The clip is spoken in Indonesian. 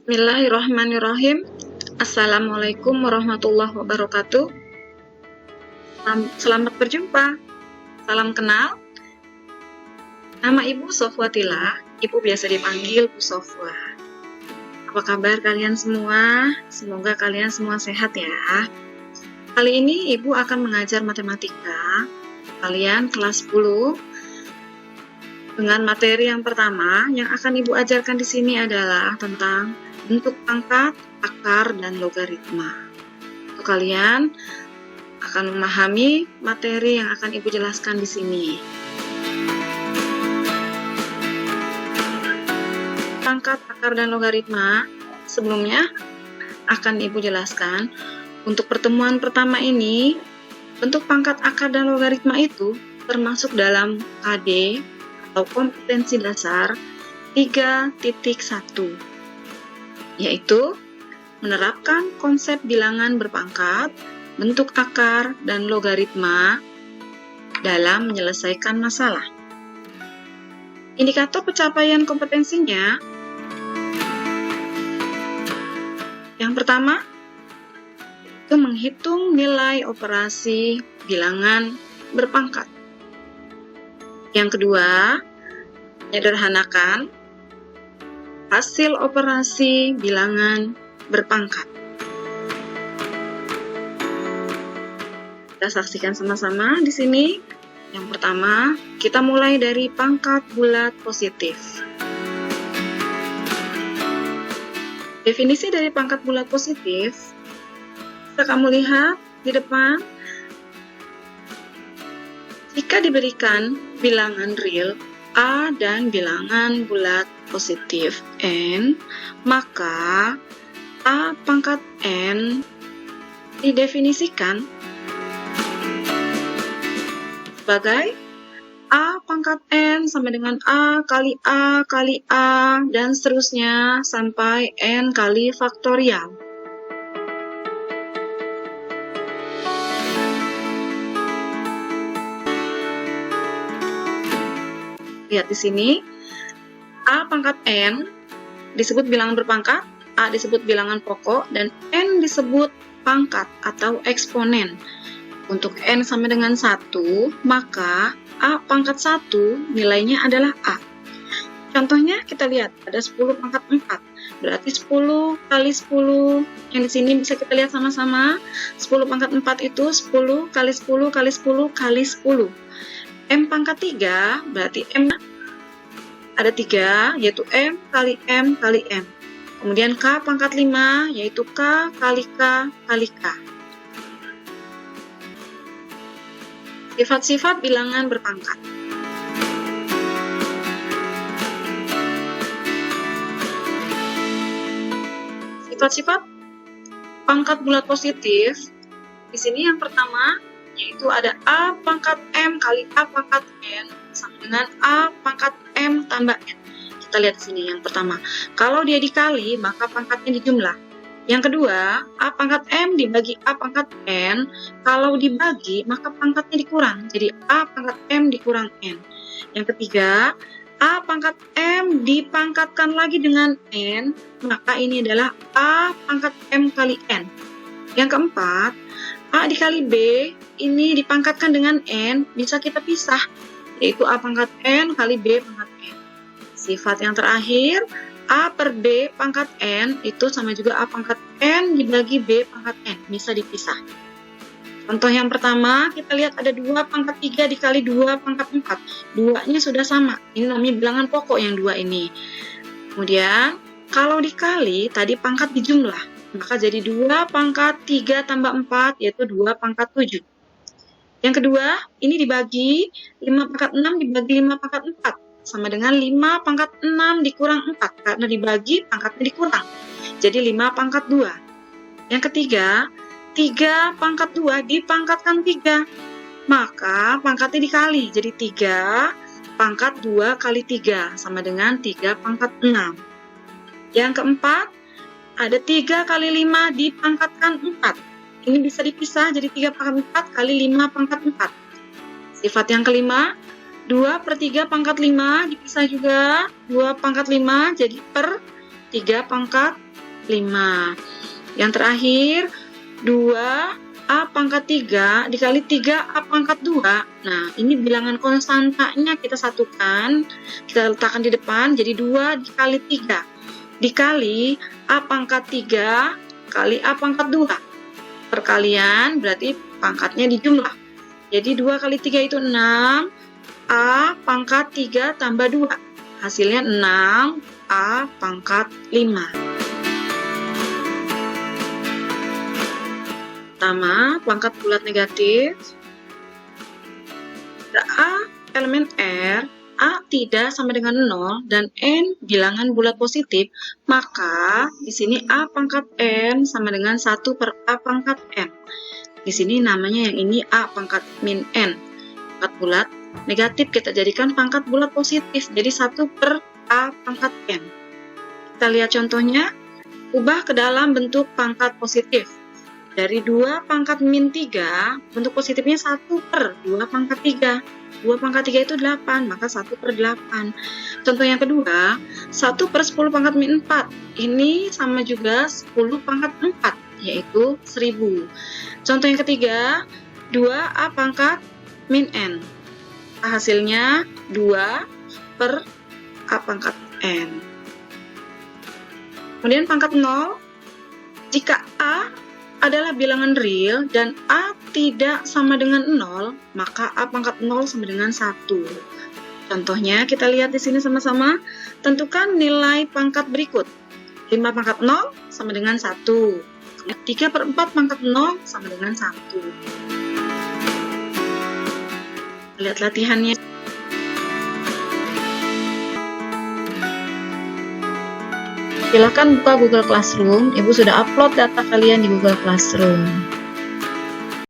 Bismillahirrahmanirrahim. Assalamualaikum warahmatullahi wabarakatuh. Selamat berjumpa. Salam kenal. Nama Ibu Sofwatila. Ibu biasa dipanggil Bu Sofwa. Apa kabar kalian semua? Semoga kalian semua sehat ya. Kali ini Ibu akan mengajar matematika. Kalian kelas 10. Dengan materi yang pertama yang akan Ibu ajarkan di sini adalah tentang bentuk pangkat, akar, dan logaritma. Untuk kalian akan memahami materi yang akan Ibu jelaskan di sini. Pangkat, akar, dan logaritma sebelumnya akan Ibu jelaskan. Untuk pertemuan pertama ini, bentuk pangkat, akar, dan logaritma itu termasuk dalam KD atau kompetensi dasar 3.1, yaitu menerapkan konsep bilangan berpangkat, bentuk akar, dan logaritma dalam menyelesaikan masalah. Indikator pencapaian kompetensinya, yang pertama, itu menghitung nilai operasi bilangan berpangkat. Yang kedua, menyederhanakan hasil operasi bilangan berpangkat. Kita saksikan sama-sama di sini. Yang pertama, kita mulai dari pangkat bulat positif. Definisi dari pangkat bulat positif, bisa kamu lihat di depan. Jika diberikan bilangan real A dan bilangan bulat positif N, maka A pangkat N didefinisikan sebagai A pangkat N sama dengan A kali A kali A, dan seterusnya sampai N kali faktorial. Lihat di sini, A pangkat N disebut bilangan berpangkat, A disebut bilangan pokok, dan N disebut pangkat atau eksponen. Untuk N sama dengan 1, maka A pangkat 1 nilainya adalah A. Contohnya kita lihat, ada 10 pangkat 4, berarti 10 kali 10, yang di sini bisa kita lihat sama-sama, 10 pangkat 4 itu 10 kali 10 kali 10 kali 10. M pangkat 3, berarti M ada 3, yaitu M kali M kali M. Kemudian K pangkat 5, yaitu K kali K kali K. Sifat-sifat bilangan berpangkat. Sifat-sifat pangkat bulat positif, di sini yang pertama, yaitu ada A pangkat M kali A pangkat N sama dengan A pangkat M tambah N. Kita lihat di sini yang pertama. Kalau dia dikali, maka pangkatnya dijumlah. Yang kedua, A pangkat M dibagi A pangkat N. Kalau dibagi, maka pangkatnya dikurang. Jadi A pangkat M dikurang N. Yang ketiga, A pangkat M dipangkatkan lagi dengan N, maka ini adalah A pangkat M kali N. Yang keempat, A dikali B, ini dipangkatkan dengan N, bisa kita pisah, yaitu A pangkat N kali B pangkat N. Sifat yang terakhir, A per B pangkat N, itu sama juga A pangkat N dibagi B pangkat N, bisa dipisah. Contoh yang pertama, kita lihat ada 2 pangkat 3 dikali 2 pangkat 4. Duanya sudah sama, ini namanya bilangan pokok yang 2 ini. Kemudian, kalau dikali, tadi pangkat dijumlah. Maka jadi 2 pangkat 3 tambah 4, yaitu 2 pangkat 7. Yang kedua, ini dibagi 5 pangkat 6 dibagi 5 pangkat 4. Sama dengan 5 pangkat 6 dikurang 4. Karena dibagi, pangkatnya dikurang. Jadi 5 pangkat 2. Yang ketiga, 3 pangkat 2 dipangkatkan 3. Maka pangkatnya dikali. Jadi 3 pangkat 2 kali 3. Sama dengan 3 pangkat 6. Yang keempat, ada 3 kali 5 dipangkatkan 4. Ini bisa dipisah jadi 3 pangkat 4 kali 5 pangkat 4. Sifat yang kelima, 2 per 3 pangkat 5 dipisah juga. 2 pangkat 5 jadi per 3 pangkat 5. Yang terakhir, 2A pangkat 3 dikali 3A pangkat 2. Nah, ini bilangan konstantanya kita satukan, kita letakkan di depan, jadi 2 dikali 3. Dikali A pangkat 3 kali A pangkat 2. Perkalian berarti pangkatnya dijumlah. Jadi 2 kali 3 itu 6, A pangkat 3 tambah 2. Hasilnya 6A pangkat 5. Pertama, pangkat bulat negatif. A elemen R, A tidak sama dengan 0 dan N bilangan bulat positif, maka di sini A pangkat N sama dengan 1 per A pangkat N. Di sini namanya yang ini A pangkat min N. Pangkat bulat negatif kita jadikan pangkat bulat positif, jadi 1 per A pangkat N. Kita lihat contohnya, ubah ke dalam bentuk pangkat positif. Dari 2 pangkat min 3, bentuk positifnya 1 per 2 pangkat 3. 2 pangkat 3 itu 8, maka 1 per 8. Contoh yang kedua, 1 per 10 pangkat min 4. Ini sama juga 10 pangkat 4, yaitu 1000. Contoh yang ketiga, 2A pangkat min N. Hasilnya 2 per A pangkat N. Kemudian pangkat 0, jika A adalah bilangan real dan A tidak sama dengan 0, maka A pangkat 0 sama dengan 1. Contohnya kita lihat di sini sama-sama. Tentukan nilai pangkat berikut. 5 pangkat 0 sama dengan 1. 3 per 4 pangkat 0 sama dengan 1. Lihat latihannya. Silakan buka Google Classroom. Ibu sudah upload data kalian di Google Classroom.